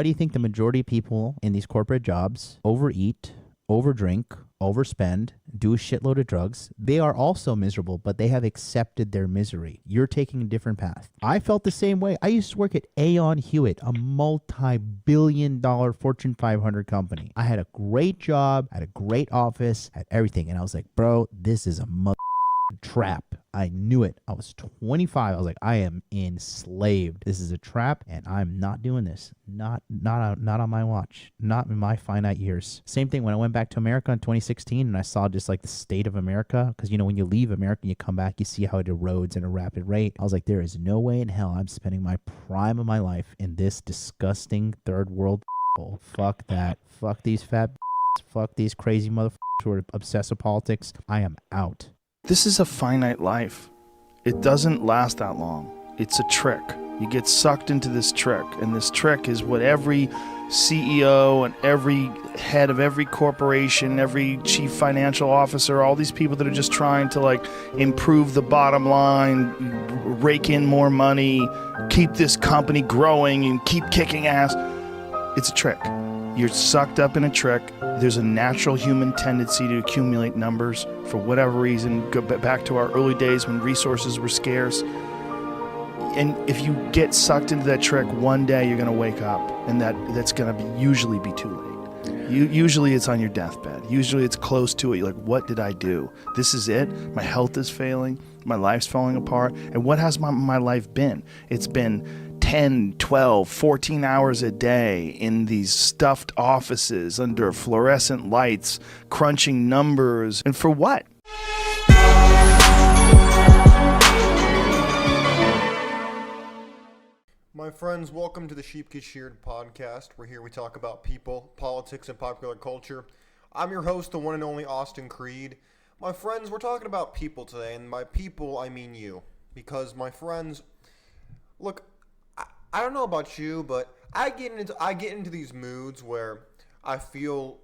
Why do you think the majority of people in these corporate jobs overeat, overdrink, overspend, do a shitload of drugs? They are also miserable, but they have accepted their misery. You're taking a different path. I felt the same way. I used to work at Aon Hewitt, a multi-billion-dollar Fortune 500 company. I had a great job, had a great office, had everything. And I was like, bro, this is a trap. I knew it. I was 25. I was like, I am enslaved. This is a trap, and I'm not doing this. Not on my watch. Not in my finite years. Same thing when I went back to America in 2016, and I saw just like the state of America. Because when you leave America and you come back, you see how it erodes at a rapid rate. I was like, there is no way in hell I'm spending my prime of my life in this disgusting third world. Fuck that. Fuck these fat. Fuck these crazy motherfuckers who are obsessed with politics. I am out. This is a finite life. It doesn't last that long. It's a trick. You get sucked into this trick, and this trick is what every CEO and every head of every corporation, every chief financial officer, all these people that are just trying to improve the bottom line, rake in more money, keep this company growing and keep kicking ass. It's a trick. You're sucked up in a trick. There's a natural human tendency to accumulate numbers for whatever reason. Go back to our early days when resources were scarce. And if you get sucked into that trick, one day you're going to wake up, and that's going to usually be too late. Usually it's on your deathbed. Usually it's close to it. You're like, what did I do? This is it? My health is failing. My life's falling apart. And what has my life been? It's been 10, 12, 14 hours a day in these stuffed offices under fluorescent lights, crunching numbers. And for what? My friends, welcome to the Sheep Get Sheared podcast. We're here, we talk about people, politics, and popular culture. I'm your host, the one and only Austin Creed. My friends, we're talking about people today, and by people, I mean you. Because, my friends, look, I don't know about you, but I get into these moods where I feel,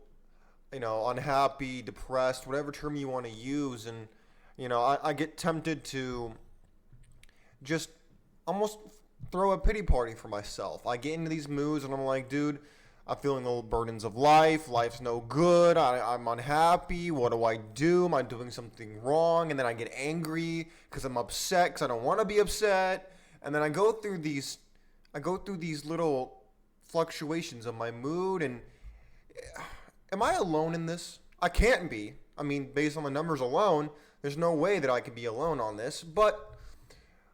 unhappy, depressed, whatever term you want to use, and, I get tempted to just almost throw a pity party for myself. I get into these moods and I'm like, dude, I'm feeling the burdens of life. Life's no good. I'm unhappy. What do I do? Am I doing something wrong? And then I get angry because I'm upset because I don't want to be upset. And then I go through these little fluctuations of my mood. And am I alone in this? I can't be. I mean, based on the numbers alone, there's no way that I could be alone on this. But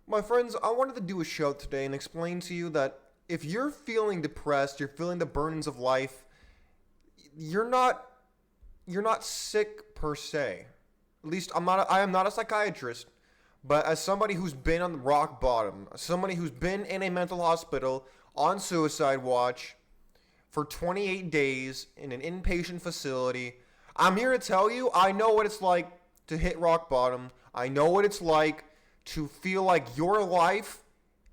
my friends, I wanted to do a show today and explain to you that if you're feeling depressed, you're feeling the burdens of life, you're not sick per se. At least I am not a psychiatrist, but as somebody who's been on the rock bottom, somebody who's been in a mental hospital on suicide watch for 28 days in an inpatient facility, I'm here to tell you, I know what it's like to hit rock bottom. I know what it's like to feel like your life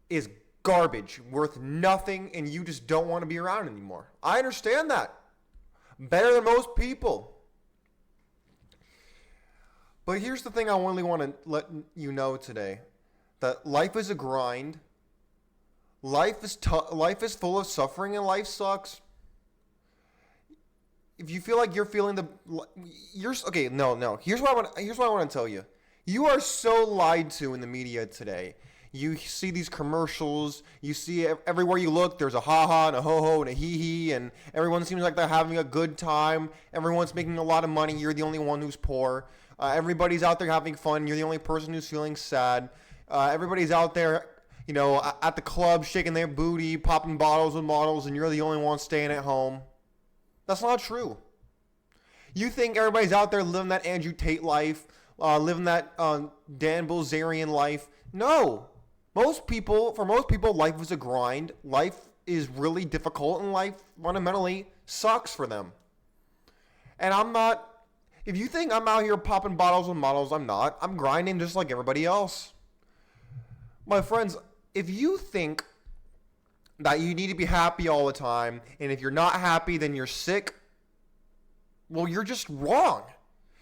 is garbage, worth nothing, and you just don't want to be around anymore. I understand that. Better than most people. But here's the thing I really want to let you know today. That life is a grind. Life is full of suffering, and life sucks. If you feel like you're feeling Here's what I want to tell you. You are so lied to in the media today. You see these commercials. You see everywhere you look, there's a ha-ha and a ho-ho and a hee-hee, and everyone seems like they're having a good time. Everyone's making a lot of money. You're the only one who's poor. Everybody's out there having fun. You're the only person who's feeling sad. Everybody's out there, at the club shaking their booty, popping bottles with models, and you're the only one staying at home. That's not true. You think everybody's out there living that Andrew Tate life, living that Dan Bilzerian life. No. For most people, life is a grind. Life is really difficult, and life fundamentally sucks for them. And I'm not. If you think I'm out here popping bottles with models, I'm not. I'm grinding just like everybody else. My friends, if you think that you need to be happy all the time, and if you're not happy, then you're sick, well, you're just wrong.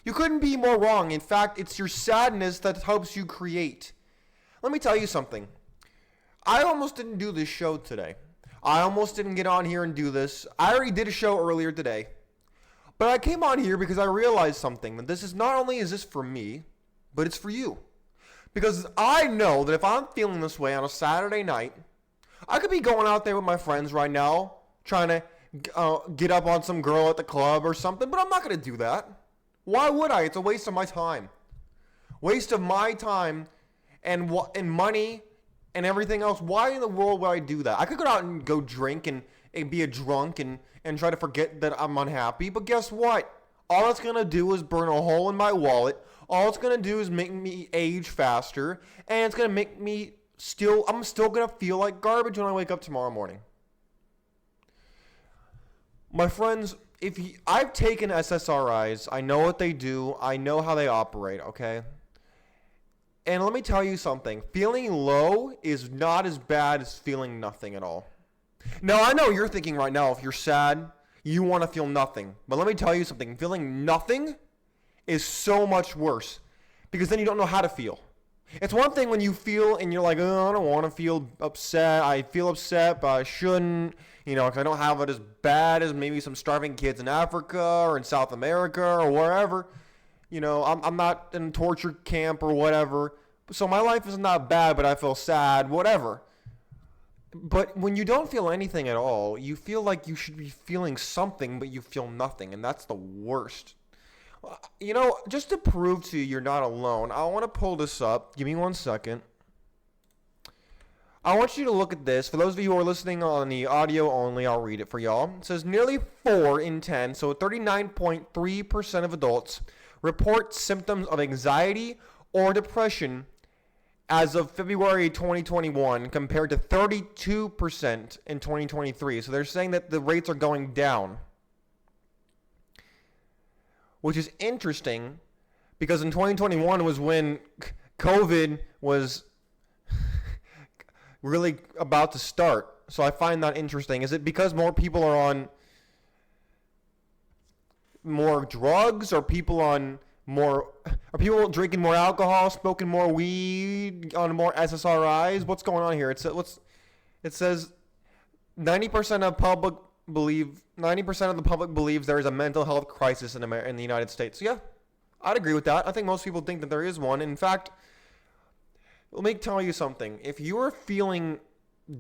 You couldn't be more wrong. In fact, it's your sadness that helps you create. Let me tell you something. I almost didn't do this show today. I almost didn't get on here and do this. I already did a show earlier today. But I came on here because I realized something. That this is not only is this for me, but it's for you. Because I know that if I'm feeling this way on a Saturday night, I could be going out there with my friends right now, trying to get up on some girl at the club or something, but I'm not going to do that. Why would I? It's a waste of my time. Waste of my time and money and everything else. Why in the world would I do that? I could go out and go drink and be a drunk and try to forget that I'm unhappy, but guess what? All it's going to do is burn a hole in my wallet. All it's going to do is make me age faster, and it's going to make me I'm still going to feel like garbage when I wake up tomorrow morning. My friends, I've taken SSRIs. I know what they do. I know how they operate, okay? And let me tell you something. Feeling low is not as bad as feeling nothing at all. Now, I know you're thinking right now, if you're sad, you want to feel nothing. But let me tell you something. Feeling nothing is so much worse because then you don't know how to feel. It's one thing when you feel and you're like, oh, I don't want to feel upset. I feel upset, but I shouldn't, because I don't have it as bad as maybe some starving kids in Africa or in South America or wherever. I'm not in a torture camp or whatever. So my life is not bad, but I feel sad, whatever. But when you don't feel anything at all, you feel like you should be feeling something, but you feel nothing, and that's the worst. Just to prove to you you're not alone, I want to pull this up. Give me 1 second. I want you to look at this. For those of you who are listening on the audio only, I'll read it for y'all. It says nearly 4 in 10, so 39.3% of adults report symptoms of anxiety or depression as of February 2021 compared to 32% in 2023. So they're saying that the rates are going down, which is interesting because in 2021 was when COVID was really about to start. So I find that interesting. Is it because more people are on more drugs, or are people drinking more alcohol, smoking more weed, on more SSRIs? What's going on here? It says 90% of the public believes there is a mental health crisis in the United States. So yeah, I'd agree with that. I think most people think that there is one. In fact, let me tell you something. If you're feeling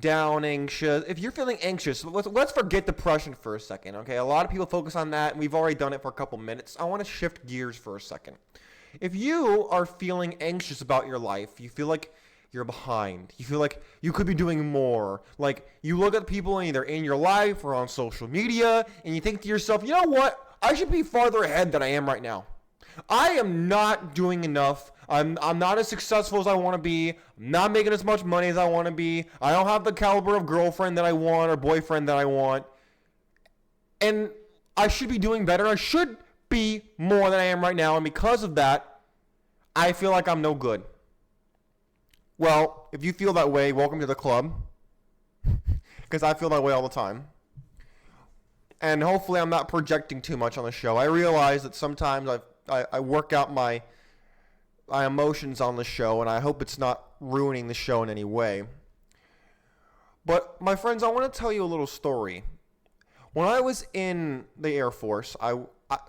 down, anxious, let's forget depression for a second, okay? A lot of people focus on that, and we've already done it for a couple minutes. I want to shift gears for a second. If you are feeling anxious about your life, you feel like you're behind, you feel like you could be doing more, like you look at people either in your life or on social media, and you think to yourself, you know what? I should be farther ahead than I am right now. I am not doing enough. I'm not as successful as I want to be. I'm not making as much money as I want to be. I don't have the caliber of girlfriend that I want or boyfriend that I want. And I should be doing better. I should be more than I am right now. And because of that, I feel like I'm no good. Well, if you feel that way, welcome to the club. Because I feel that way all the time. And hopefully I'm not projecting too much on the show. I realize that sometimes I work out my emotions on the show, and I hope it's not ruining the show in any way. But my friends, I want to tell you a little story. When I was in the Air Force,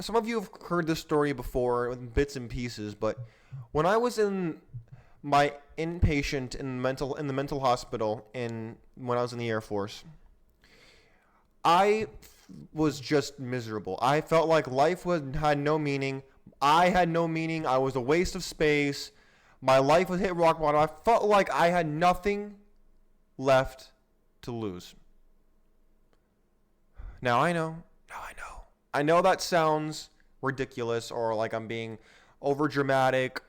some of you have heard this story before in bits and pieces, but when I was in my inpatient in the mental hospital when I was in the Air Force, I was just miserable. I felt like life had no meaning. I had no meaning. I was a waste of space. My life was hit rock bottom. I felt like I had nothing left to lose. Now I know that sounds ridiculous or like I'm being over dramatic.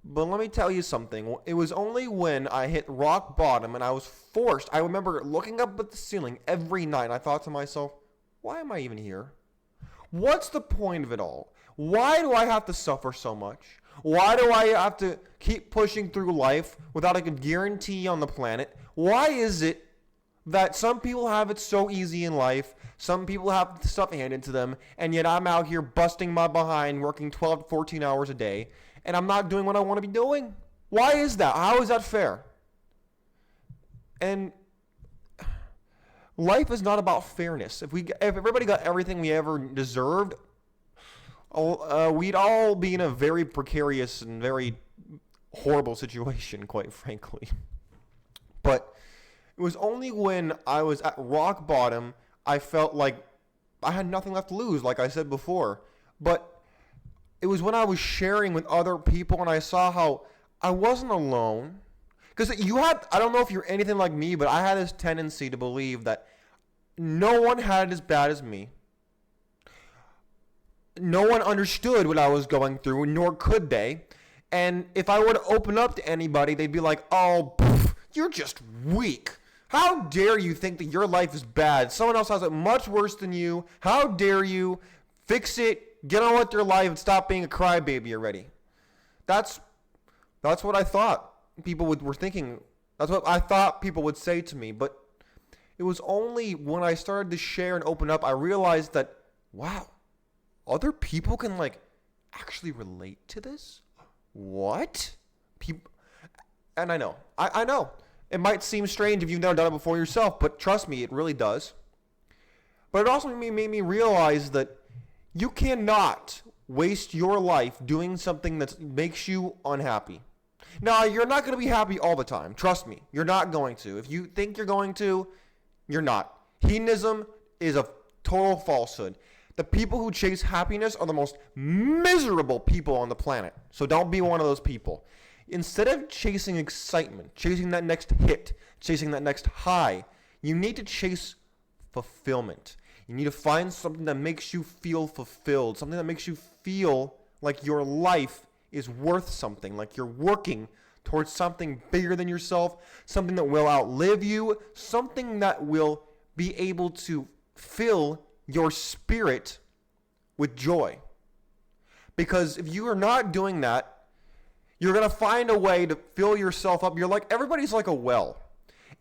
But let me tell you something. It was only when I hit rock bottom and I was forced. I remember looking up at the ceiling every night and I thought to myself, why am I even here? What's the point of it all? Why do I have to suffer so much? Why do I have to keep pushing through life without a guarantee on the planet? Why is it that some people have it so easy in life, some people have stuff handed to them, and yet I'm out here busting my behind, working 12 to 14 hours a day, and I'm not doing what I want to be doing? Why is that? How is that fair? And life is not about fairness. If everybody got everything we ever deserved, we'd all be in a very precarious and very horrible situation, quite frankly. But it was only when I was at rock bottom, I felt like I had nothing left to lose, like I said before. But it was when I was sharing with other people and I saw how I wasn't alone. Because I don't know if you're anything like me, but I had this tendency to believe that no one had it as bad as me. No one understood what I was going through, nor could they. And if I were to open up to anybody, they'd be like, oh, you're just weak. How dare you think that your life is bad? Someone else has it much worse than you. How dare you? Fix it. Get on with your life and stop being a crybaby already. That's what I thought people were thinking. That's what I thought people would say to me. But it was only when I started to share and open up, I realized that, wow, other people can actually relate to this? What? And I know. I know. It might seem strange if you've never done it before yourself, but trust me, it really does. But it also made me realize that you cannot waste your life doing something that makes you unhappy. Now, you're not going to be happy all the time. Trust me, you're not going to. If you think you're going to, you're not. Hedonism is a total falsehood. The people who chase happiness are the most miserable people on the planet. So don't be one of those people. Instead of chasing excitement, chasing that next hit, chasing that next high, you need to chase fulfillment. You need to find something that makes you feel fulfilled, something that makes you feel like your life is worth something, like you're working towards something bigger than yourself, something that will outlive you, something that will be able to fill your spirit with joy. Because if you are not doing that, you're going to find a way to fill yourself up. Everybody's like a well.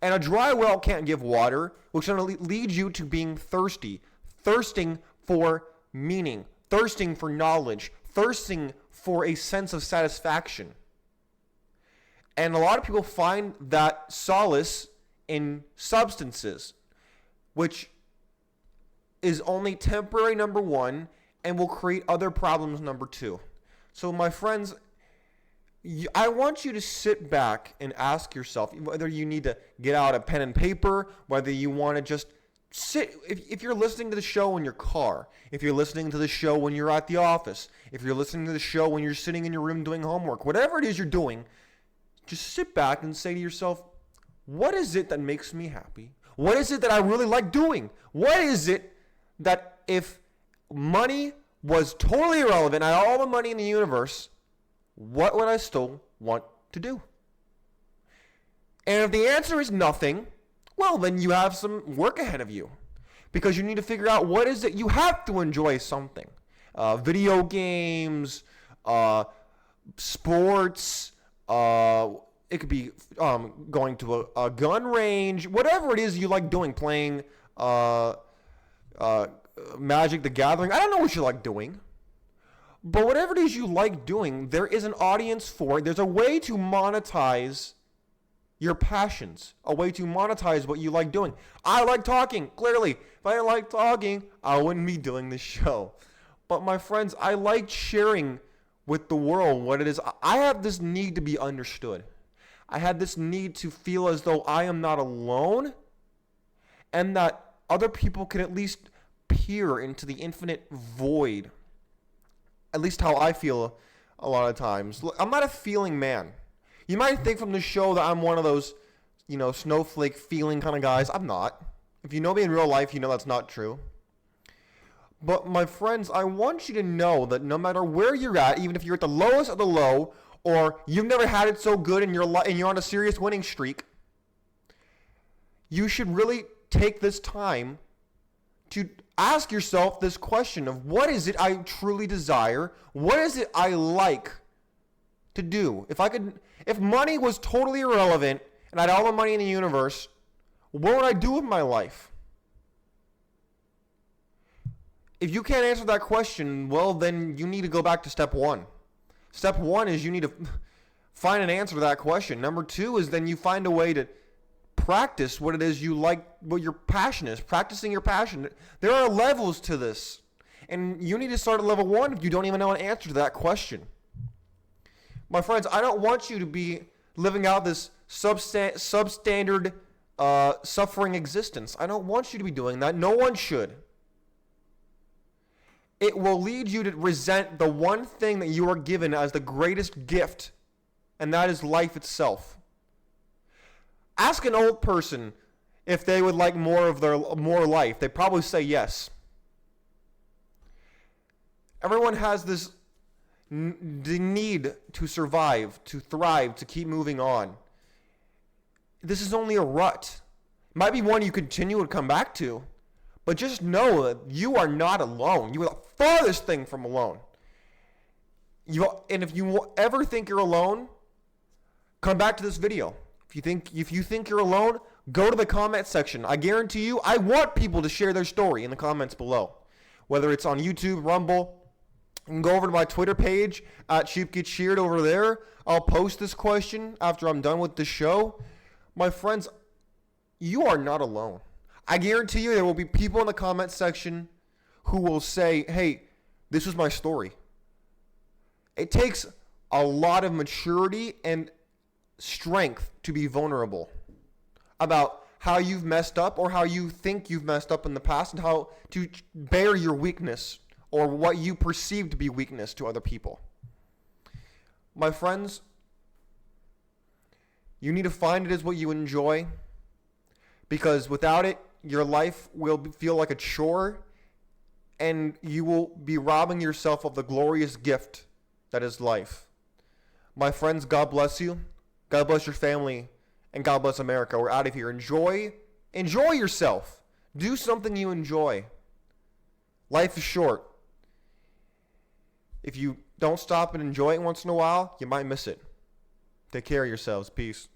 And a dry well can't give water, which is going to lead you to being thirsty. Thirsting for meaning. Thirsting for knowledge. Thirsting for a sense of satisfaction. And a lot of people find that solace in substances, which is only temporary, number one, and will create other problems, number two. So my friends, I want you to sit back and ask yourself whether you need to get out a pen and paper, whether you want to just sit. If you're listening to the show in your car, if you're listening to the show when you're at the office, if you're listening to the show when you're sitting in your room doing homework, whatever it is you're doing, just sit back and say to yourself, what is it that makes me happy? What is it that I really like doing? What is it that if money was totally irrelevant, I had all the money in the universe, what would I still want to do? And if the answer is nothing, well, then you have some work ahead of you. Because you need to figure out what is it you have to enjoy something. Video games, sports, it could be going to a gun range, whatever it is you like doing, playing Magic the Gathering. I don't know what you like doing. But whatever it is you like doing, there is an audience for it. There's a way to monetize your passions, a way to monetize what you like doing. I like talking, clearly. If I didn't like talking, I wouldn't be doing this show. But my friends, I like sharing with the world what it is. I have this need to be understood. I have this need to feel as though I am not alone and that other people can at least peer into the infinite void. At least how I feel a lot of times. I'm not a feeling man. You might think from the show that I'm one of those, snowflake feeling kind of guys. I'm not. If you know me in real life, you know that's not true. But my friends, I want you to know that no matter where you're at, even if you're at the lowest of the low, or you've never had it so good in your life and you're on a serious winning streak, you should really take this time to ask yourself this question of what is it I truly desire? What is it I like to do? If money was totally irrelevant and I had all the money in the universe, what would I do with my life? If you can't answer that question, well, then you need to go back to step one. Step one is you need to find an answer to that question. Number two is then you find a way to practice what it is you like, what your passion is. Practicing your passion. There are levels to this. And you need to start at level 1 if you don't even know an answer to that question. My friends, I don't want you to be living out this substandard suffering existence. I don't want you to be doing that. No one should. It will lead you to resent the one thing that you are given as the greatest gift, and that is life itself. Ask an old person if they would like more life. They'd probably say yes. Everyone has the need to survive, to thrive, to keep moving on. This is only a rut. It might be one you continue and come back to, but just know that you are not alone. You are the farthest thing from alone. And if you ever think you're alone, come back to this video. If you think you're alone, go to the comment section. I guarantee you, I want people to share their story in the comments below. Whether it's on YouTube, Rumble, you can go over to my Twitter page at Sheep Gets Sheared over there. I'll post this question after I'm done with the show. My friends, you are not alone. I guarantee you there will be people in the comment section who will say, hey, this was my story. It takes a lot of maturity and strength to be vulnerable about how you've messed up or how you think you've messed up in the past and how to bear your weakness or what you perceive to be weakness to other people. My friends, you need to find it as what you enjoy, because without it, your life will feel like a chore and you will be robbing yourself of the glorious gift that is life. My friends, God bless you. God bless your family, and God bless America. We're out of here. Enjoy yourself. Do something you enjoy. Life is short. If you don't stop and enjoy it once in a while, you might miss it. Take care of yourselves. Peace.